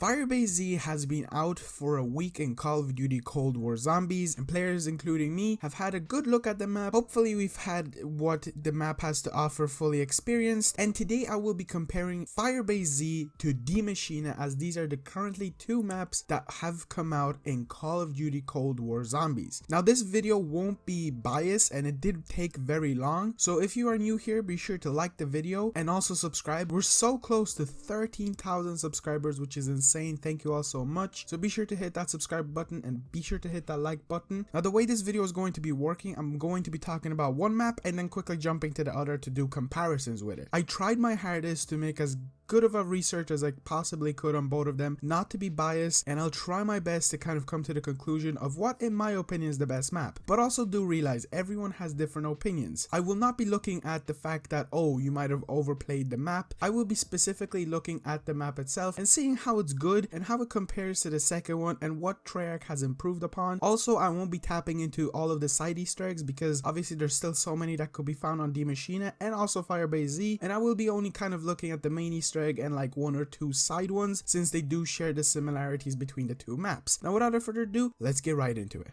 Firebase Z has been out for a week in Call of Duty Cold War Zombies, and players including me have had a good look at the map. Hopefully we've had what the map has to offer fully experienced, and today I will be comparing Firebase Z to D.I.E Maschine, as these are the currently two maps that have come out in Call of Duty Cold War Zombies. Now this video won't be biased and it did take very long, so if you are new here, be sure to like the video and also subscribe. We're so close to 13,000 subscribers, which is insane. Thank you all so much. So be sure to hit that subscribe button and be sure to hit that like button. Now the way this video is going to be working, I'm going to be talking about one map and then quickly jumping to the other to do comparisons with it. I tried my hardest to make as good of a research as I possibly could on both of them, not to be biased, and I'll try my best to kind of come to the conclusion of what in my opinion is the best map. But also do realize everyone has different opinions. I will not be looking at the fact that, oh, you might have overplayed the map. I will be specifically looking at the map itself and seeing how it's good and how it compares to the second one and what Treyarch has improved upon. Also, I won't be tapping into all of the side Easter eggs because obviously there's still so many that could be found on D.I.E Maschine and also Firebase Z, and I will be only kind of looking at the main Easter egg and like one or two side ones, since they do share the similarities between the two maps. Now without further ado, let's get right into it.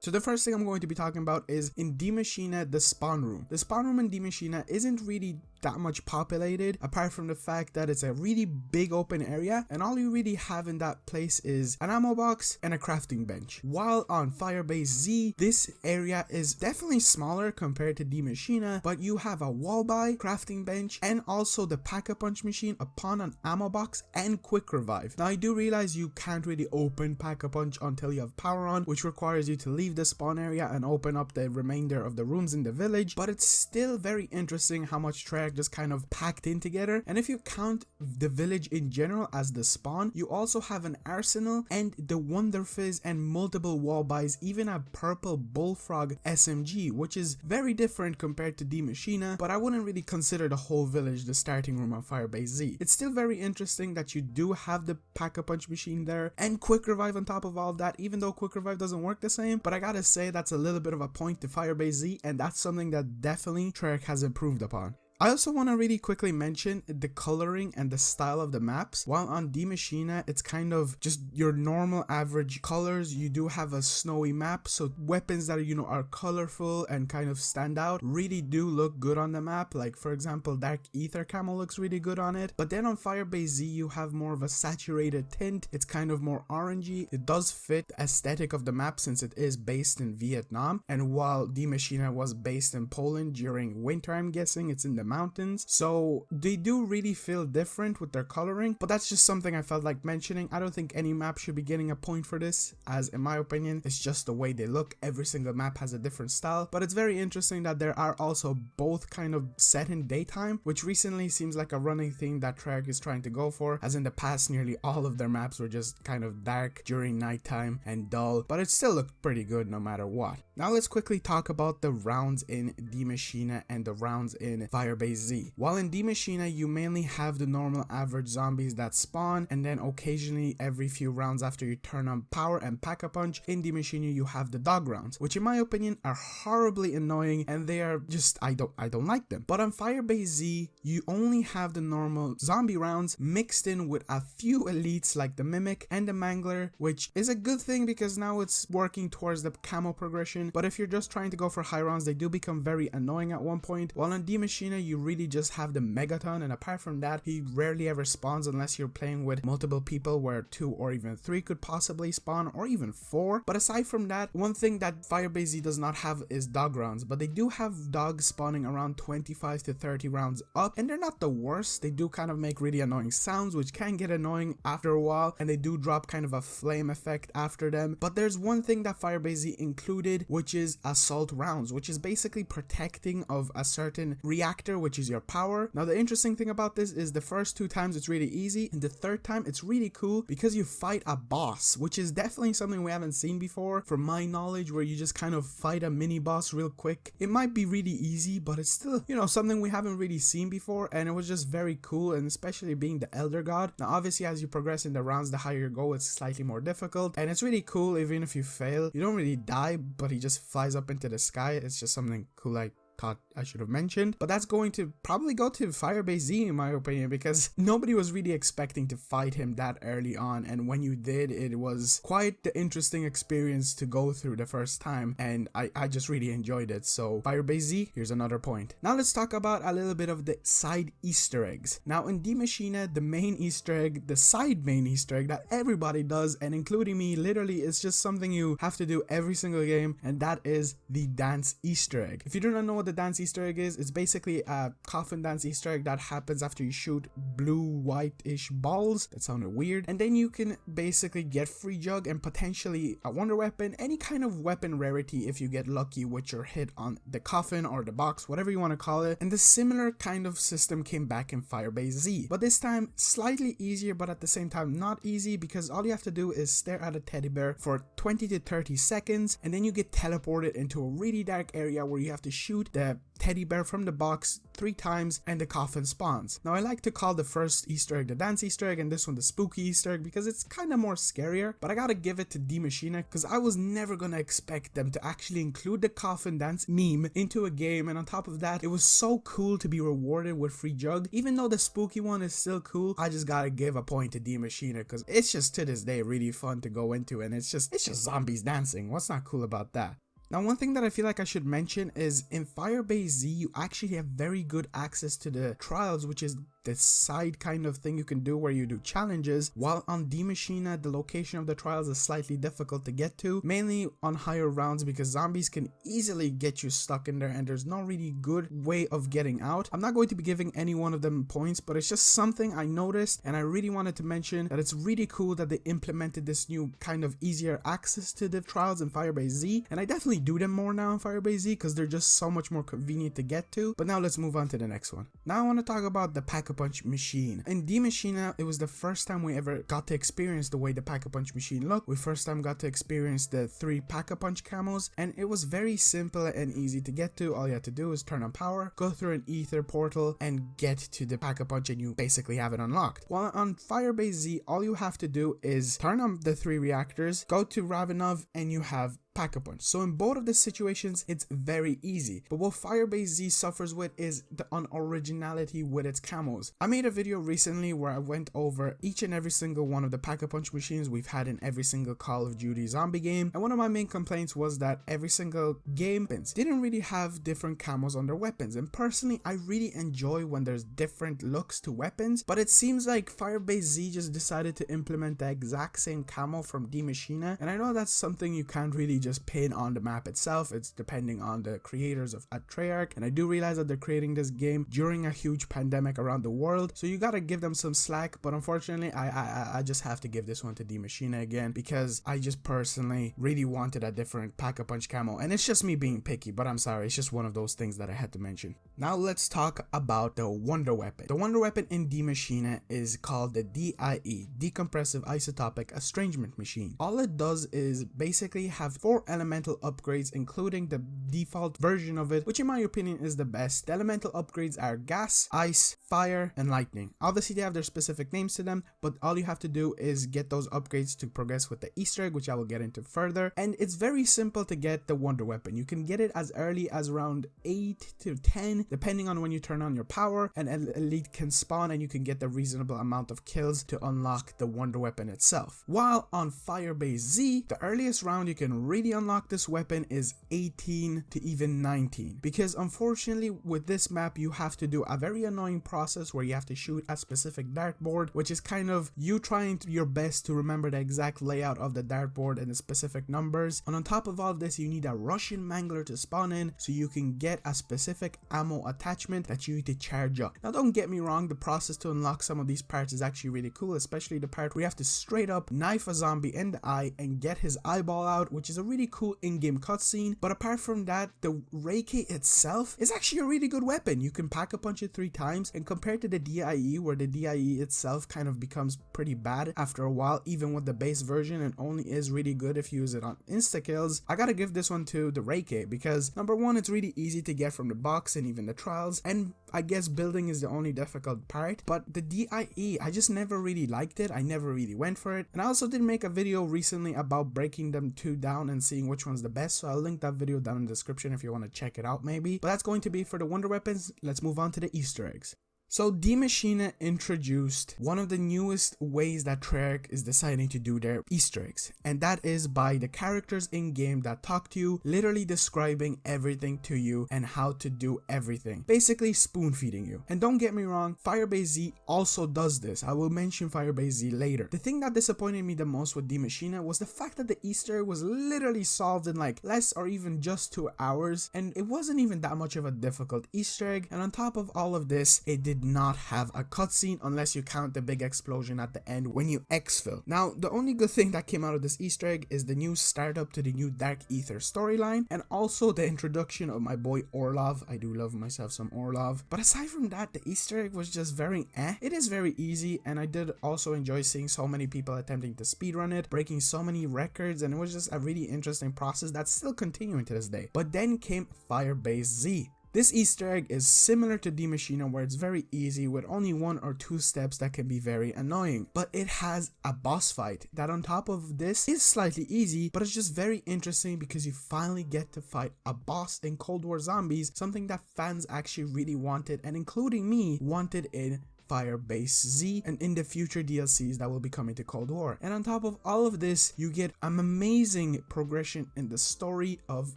So the first thing I'm going to be talking about is in D.I.E Maschine, the spawn room. The spawn room in D.I.E Maschine isn't really that much populated, apart from the fact that it's a really big open area and all you really have in that place is an ammo box and a crafting bench. While on Firebase Z, this area is definitely smaller compared to D.I.E Maschine, but you have a wall buy, crafting bench, and also the pack-a-punch machine upon an ammo box and quick revive. Now I do realize you can't really open pack-a-punch until you have power on, which requires you to leave the spawn area and open up the remainder of the rooms in the village, but it's still very interesting how much Treyarch just kind of packed in together. And if you count the village in general as the spawn, you also have an arsenal and the Wonder Fizz and multiple wall buys, even a purple bullfrog SMG, which is very different compared to D.I.E Maschine, but I wouldn't really consider the whole village the starting room on Firebase Z. It's still very interesting that you do have the pack-a-punch machine there and quick revive on top of all that, even though quick revive doesn't work the same, but I gotta say that's a little bit of a point to Firebase Z, and that's something that definitely Treyarch has improved upon. I also want to really quickly mention the coloring and the style of the maps. While on D.I.E Maschine, it's kind of just your normal average colors. You do have a snowy map, so weapons that are colorful and kind of stand out really do look good on the map. Like for example, Dark Ether camo looks really good on it. But then on Firebase Z, you have more of a saturated tint. It's kind of more orangey. It does fit the aesthetic of the map since it is based in Vietnam. And while D.I.E Maschine was based in Poland during winter, I'm guessing it's in the mountains, so they do really feel different with their coloring, but that's just something I felt like mentioning. I don't think any map should be getting a point for this, as in my opinion it's just the way they look. Every single map has a different style, but it's very interesting that there are also both kind of set in daytime, which recently seems like a running theme that Treyarch is trying to go for, as in the past nearly all of their maps were just kind of dark during nighttime and dull, but it still looked pretty good no matter what. Now let's quickly talk about the rounds in D.I.E Maschine and the rounds in Firebase Z. While in D.I.E Maschine, you mainly have the normal average zombies that spawn, and then occasionally every few rounds after you turn on power and pack-a-punch, in D.I.E Maschine you have the dog rounds, which in my opinion are horribly annoying, and they are just, I don't like them. But on Firebase Z, you only have the normal zombie rounds mixed in with a few elites like the Mimic and the Mangler, which is a good thing because now it's working towards the camo progression. But if you're just trying to go for high rounds, they do become very annoying at one point. While on D.I.E Maschine, you really just have the Megaton, and apart from that, he rarely ever spawns unless you're playing with multiple people, where 2 or even 3 could possibly spawn, or even 4. But aside from that, one thing that Firebase Z does not have is dog rounds, but they do have dogs spawning around 25 to 30 rounds up, and they're not the worst. They do kind of make really annoying sounds, which can get annoying after a while, and they do drop kind of a flame effect after them. But there's one thing that Firebase Z included, which is assault rounds, which is basically protecting of a certain reactor, which is your power. Now the interesting thing about this is the first 2 times it's really easy, and the 3rd time it's really cool because you fight a boss, which is definitely something we haven't seen before from my knowledge, where you just kind of fight a mini boss real quick. It might be really easy, but it's still, something we haven't really seen before, and it was just very cool, and especially being the Elder God. Now obviously as you progress in the rounds, the higher you go, it's slightly more difficult, and it's really cool. Even if you fail, you don't really die, but he just flies up into the sky. It's just something cool I thought I should have mentioned, but that's going to probably go to Firebase Z in my opinion, because nobody was really expecting to fight him that early on, and when you did, it was quite the interesting experience to go through the first time, and I just really enjoyed it. So Firebase Z, here's another point. Now let's talk about a little bit of the side Easter eggs. Now in D Maschine, the main Easter egg, the side main Easter egg that everybody does, and including me, literally it's just something you have to do every single game, and that is the dance Easter egg. If you do not know what the dance Easter egg is, it's basically a coffin dance Easter egg that happens after you shoot blue white-ish balls. That sounded weird. And then you can basically get free jug and potentially a wonder weapon, any kind of weapon rarity if you get lucky with your hit on the coffin or the box, whatever you want to call it. And the similar kind of system came back in Firebase Z, but this time slightly easier, but at the same time not easy, because all you have to do is stare at a teddy bear for 20 to 30 seconds, and then you get teleported into a really dark area where you have to shoot the teddy bear from the box 3 times and the coffin spawns. Now I like to call the first Easter egg the dance Easter egg and this one the spooky Easter egg because it's kind of more scarier, but I gotta give it to D Maschine because I was never gonna expect them to actually include the coffin dance meme into a game, and on top of that it was so cool to be rewarded with free jug. Even though the spooky one is still cool, I just gotta give a point to D Maschine because it's just to this day really fun to go into, and it's just zombies dancing. What's not cool about that? Now, one thing that I feel like I should mention is in Firebase Z, you actually have very good access to the trials, which is the side kind of thing you can do where you do challenges, while on D Maschine, the location of the trials is slightly difficult to get to, mainly on higher rounds because zombies can easily get you stuck in there and there's no really good way of getting out. I'm not going to be giving any one of them points, but it's just something I noticed and I really wanted to mention that it's really cool that they implemented this new kind of easier access to the trials in Firebase Z, and I definitely do them more now in Firebase Z because they're just so much more convenient to get to. But now let's move on to the next one. Now I want to talk about the Pack-a-Punch machine. In D Maschine, it was the first time we ever got to experience the way the Pack-a-Punch machine looked. We first time got to experience the 3 Pack-a-Punch camos, and it was very simple and easy to get to. All you had to do is turn on power, go through an ether portal, and get to the Pack-a-Punch, and you basically have it unlocked. While on Firebase Z, all you have to do is turn on the 3 reactors, go to Ravenov, and you have Pack-a-Punch. So in both of the situations, it's very easy. But what Firebase Z suffers with is the unoriginality with its camos. I made a video recently where I went over each and every single one of the Pack-a-Punch machines we've had in every single Call of Duty zombie game. And one of my main complaints was that every single game didn't really have different camos on their weapons. And personally, I really enjoy when there's different looks to weapons. But it seems like Firebase Z just decided to implement the exact same camo from D Maschine. And I know that's something you can't really just pin on the map itself. It's depending on the creators of Treyarch, and I do realize that they're creating this game during a huge pandemic around the world, so you gotta give them some slack. But unfortunately, I just have to give this one to D Maschine again because I just personally really wanted a different Pack-a-Punch camo, and it's just me being picky, but I'm sorry, it's just one of those things that I had to mention. Now let's talk about the wonder weapon. The wonder weapon in D Maschine is called the D.I.E, Decompressive Isotopic Estrangement Machine. All it does is basically have 4 elemental upgrades, including the default version of it, which in my opinion is the best. The elemental upgrades are gas, ice, fire, and lightning. Obviously they have their specific names to them, but all you have to do is get those upgrades to progress with the Easter egg, which I will get into further. And it's very simple to get the wonder weapon. You can get it as early as around 8 to 10 depending on when you turn on your power, and an elite can spawn and you can get the reasonable amount of kills to unlock the wonder weapon itself. While on Firebase Z, the earliest round you can really unlock this weapon is 18 to even 19, because unfortunately with this map you have to do a very annoying process where you have to shoot a specific dartboard, which is kind of you trying your best to remember the exact layout of the dartboard and the specific numbers. And on top of all this, you need a Russian mangler to spawn in so you can get a specific ammo attachment that you need to charge up. Now don't get me wrong, the process to unlock some of these parts is actually really cool, especially the part where you have to straight up knife a zombie in the eye and get his eyeball out, which is a really cool in-game cutscene. But apart from that, the Reiki itself is actually a really good weapon. You can Pack-a-Punch it 3 times, and compared to the D.I.E, where the D.I.E itself kind of becomes pretty bad after a while, even with the base version, and only is really good if you use it on insta kills, I gotta give this one to the Reiki because number one, it's really easy to get from the box and even the trials, and I guess building is the only difficult part. But the D.I.E, I just never really liked it. I never really went for it, and I also did make a video recently about breaking them 2 down and seeing which one's the best, so I'll link that video down in the description if you want to check it out maybe. But that's going to be for the wonder weapons. Let's move on to the Easter eggs. So D.I.E introduced one of the newest ways that Treyarch is deciding to do their Easter eggs, and that is by the characters in game that talk to you, literally describing everything to you and how to do everything, basically spoon feeding you. And don't get me wrong, Firebase Z also does this. I will mention Firebase Z later. The thing that disappointed me the most with D.I.E was the fact that the Easter egg was literally solved in like less or even just 2 hours, and it wasn't even that much of a difficult Easter egg. And on top of all of this, it did not have a cutscene unless you count the big explosion at the end when you exfil. Now, the only good thing that came out of this Easter egg is the new startup to the new D.I.E storyline, and also the introduction of my boy Orlov. I do love myself some Orlov. But aside from that, the Easter egg was just very It is very easy, and I did also enjoy seeing so many people attempting to speedrun it, breaking so many records, and it was just a really interesting process that's still continuing to this day. But then came Firebase Z. This Easter egg is similar to D.I.E where it's very easy with only 1 or 2 steps that can be very annoying, but it has a boss fight that on top of this is slightly easy, but it's just very interesting because you finally get to fight a boss in Cold War Zombies, something that fans actually really wanted, and including me wanted in Firebase Z and in the future DLCs that will be coming to Cold War. And on top of all of this, you get an amazing progression in the story of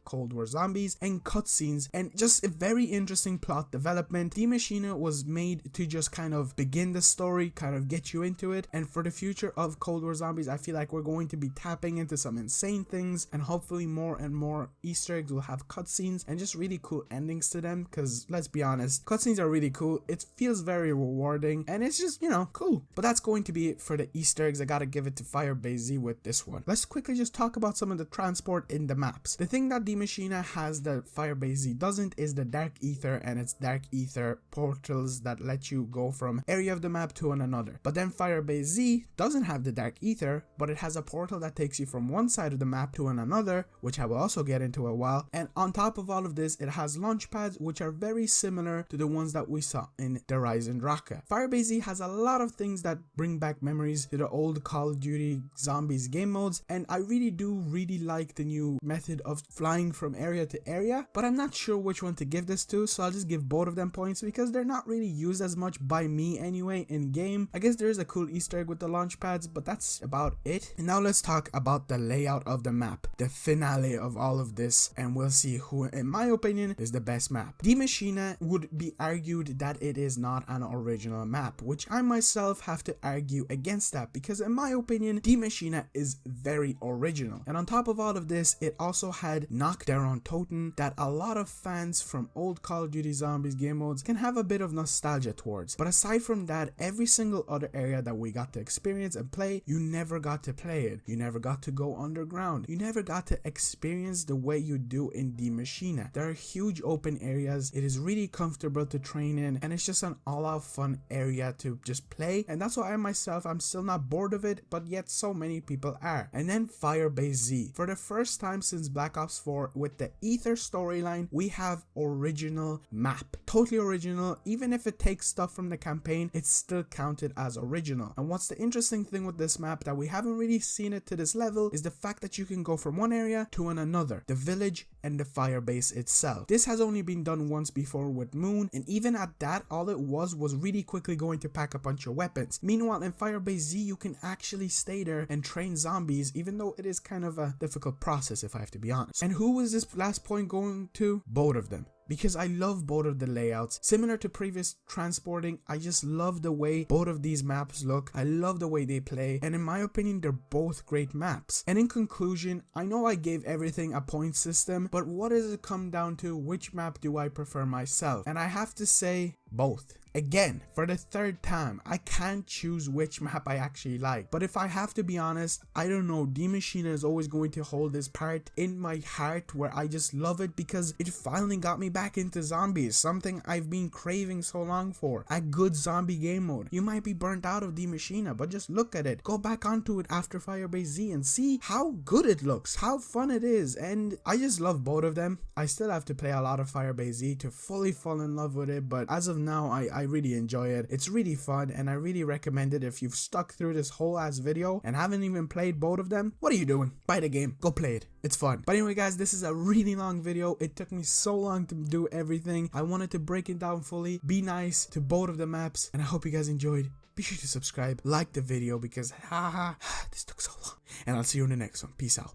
Cold War Zombies and cutscenes and just a very interesting plot development. D.I.E was made to just kind of begin the story, kind of get you into it, and for the future of Cold War Zombies, I feel like we're going to be tapping into some insane things, and hopefully more and more Easter eggs will have cutscenes and just really cool endings to them, because let's be honest, cutscenes are really cool. It feels very rewarding, and it's just, you know, cool. But that's going to be it for the Easter eggs. I gotta give it to Firebase Z with this one. Let's quickly just talk about some of the transport in the maps. The thing that D.I.E has that Firebase Z doesn't is the Dark Ether and its Dark Ether portals that let you go from area of the map to another. But then Firebase Z doesn't have the Dark Ether, but it has a portal that takes you from one side of the map to another, which I will also get into a while. And on top of all of this, it has launch pads which are very similar to the ones that we saw in the Rise and Raqqa. Firebase Z has a lot of things that bring back memories to the old Call of Duty Zombies game modes, and I really like the new method of flying from area to area, but I'm not sure which one to give this to, so I'll just give both of them points because they're not really used as much by me anyway in game. I guess there is a cool Easter egg with the launch pads, but that's about it. And now let's talk about the layout of the map, the finale of all of this, and we'll see who, in my opinion, is the best map. D.I.E would be argued that it is not an original map, which I myself have to argue against that because in my opinion, D.I.E is very original. And on top of all of this, it also had Knock Down Totem that a lot of fans from old Call of Duty Zombies game modes can have a bit of nostalgia towards. But aside from that, every single other area that we got to experience and play, you never got to play it. You never got to go underground. You never got to experience the way you do in D.I.E. There are huge open areas. It is really comfortable to train in, and it's just an all-out fun area to just play, and that's why I myself, I'm still not bored of it, but yet so many people are. And then Firebase Z. For the first time since Black Ops 4 with the Ether storyline, we have original map. Totally original. Even if it takes stuff from the campaign, it's still counted as original. And what's the interesting thing with this map that we haven't really seen it to this level is the fact that you can go from one area to another, the village and the firebase itself. This has only been done once before with Moon, and even at that, all it was really quickly going to pack a bunch of weapons. Meanwhile, in Firebase Z, you can actually stay there and train zombies, even though it is kind of a difficult process, if I have to be honest. And who was this last point going to? Both of them. Because I love both of the layouts. Similar to previous transporting, I just love the way both of these maps look. I love the way they play, and in my opinion, they're both great maps. And in conclusion, I know I gave everything a point system, but what does it come down to? Which map do I prefer myself? And I have to say both. Again, for the third time, I can't choose which map I actually like. But if I have to be honest, I don't know, D.I.E is always going to hold this part in my heart where I just love it because it finally got me back into zombies, something I've been craving so long for. A good zombie game mode. You might be burnt out of D.I.E, but just look at it. Go back onto it after Firebase Z and see how good it looks, how fun it is, and I just love both of them. I still have to play a lot of Firebase Z to fully fall in love with it, but as of now, I really enjoy it. It's really fun, and I really recommend it. If you've stuck through this whole ass video and haven't even played both of them, what are you doing? Buy the game, go play it. It's fun. But anyway guys, this is a really long video. It took me so long to do everything. I wanted to break it down fully, be nice to both of the maps, and I hope you guys enjoyed. Be sure to subscribe, like the video, because this took so long. And I'll see you in the next one. Peace out.